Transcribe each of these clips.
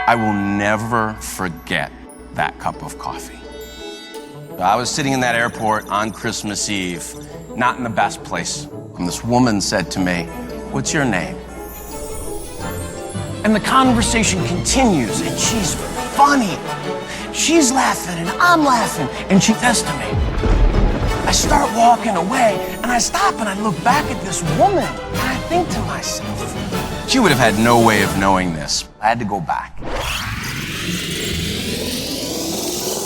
I will never forget that cup of coffee. I was sitting in that airport on Christmas Eve, not in the best place, and this woman said to me, "What's your name?" And the conversation continues, and she's funny. She's laughing, and I'm laughing, and she says to me, I start walking away, and I stop, and I look back at this woman, and I think to myself, she would have had no way of knowing this. I had to go back.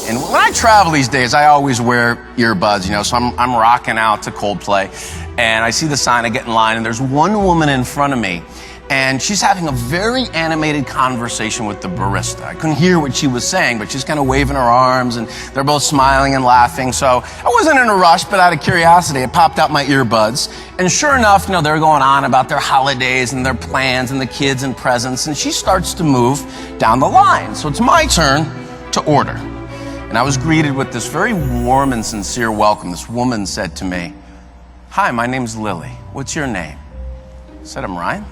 And when I travel these days, I always wear earbuds, so I'm rocking out to Coldplay, and I see the sign, I get in line, and there's one woman in front of me, and she's having a very animated conversation with the barista. I couldn't hear what she was saying, but she's kind of waving her arms, and they're both smiling and laughing. So I wasn't in a rush, but out of curiosity, I popped out my earbuds. And sure enough, they were going on about their holidays and their plans and the kids and presents, and she starts to move down the line. So it's my turn to order. And I was greeted with this very warm and sincere welcome. This woman said to me, "Hi, my name's Lily. What's your name?" I said, "I'm Ryan."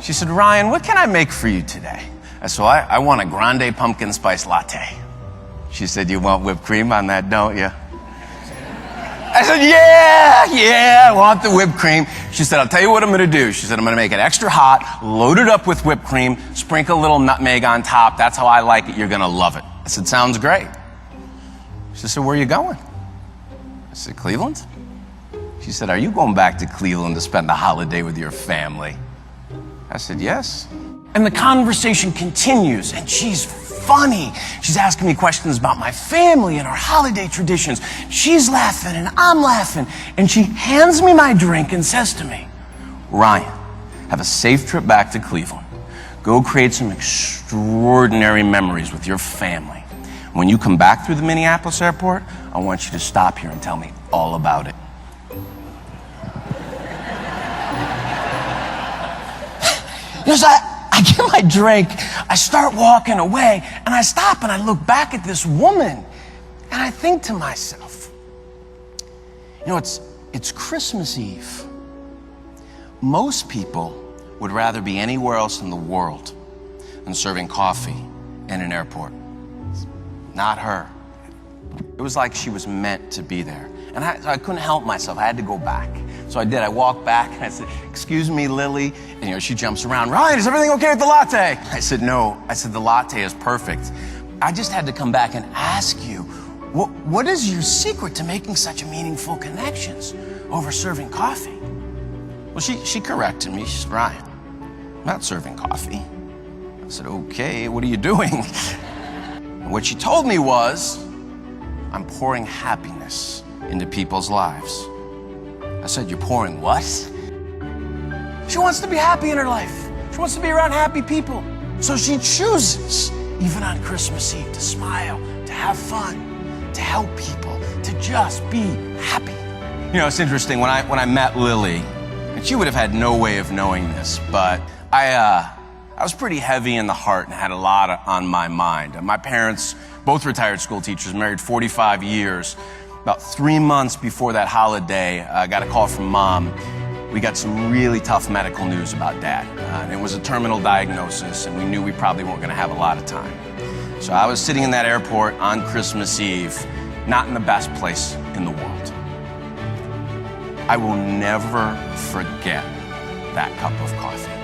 She said, "Ryan, what can I make for you today?" I said, I want a grande pumpkin spice latte. She said, "You want whipped cream on that, don't you?" I said, yeah, I want the whipped cream. She said, "I'll tell you what I'm going to do." She said, "I'm going to make it extra hot, load it up with whipped cream, sprinkle a little nutmeg on top. That's how I like it. You're going to love it." I said, "Sounds great." She said, "Where are you going?" I said, "Cleveland." She said, "Are you going back to Cleveland to spend the holiday with your family?" I said, "Yes." And the conversation continues, and she's funny. She's asking me questions about my family and our holiday traditions. She's laughing, and I'm laughing. And she hands me my drink and says to me, "Ryan, have a safe trip back to Cleveland. Go create some extraordinary memories with your family. When you come back through the Minneapolis airport, I want you to stop here and tell me all about it." So I get my drink, I start walking away, and I stop and I look back at this woman, and I think to myself, it's Christmas Eve. Most people would rather be anywhere else in the world than serving coffee in an airport. Not her. It was like she was meant to be there. And I couldn't help myself. I had to go back. So I did. I walked back and I said, "Excuse me, Lily." And she jumps around. "Ryan, is everything okay with the latte?" I said, "No." I said, "The latte is perfect. I just had to come back and ask you, what is your secret to making such meaningful connections over serving coffee?" Well, she corrected me. She said, "Ryan, I'm not serving coffee." I said, "Okay, what are you doing?" And what she told me was, "I'm pouring happiness into people's lives." I said, "You're pouring what?" She wants to be happy in her life. She wants to be around happy people. So she chooses, even on Christmas Eve, to smile, to have fun, to help people, to just be happy. It's interesting, when I met Lily, and she would have had no way of knowing this, but I was pretty heavy in the heart and had a lot on my mind. My parents, both retired school teachers, married 45 years. About 3 months before that holiday, I got a call from Mom. We got some really tough medical news about Dad. It was a terminal diagnosis, and we knew we probably weren't going to have a lot of time. So I was sitting in that airport on Christmas Eve, not in the best place in the world. I will never forget that cup of coffee.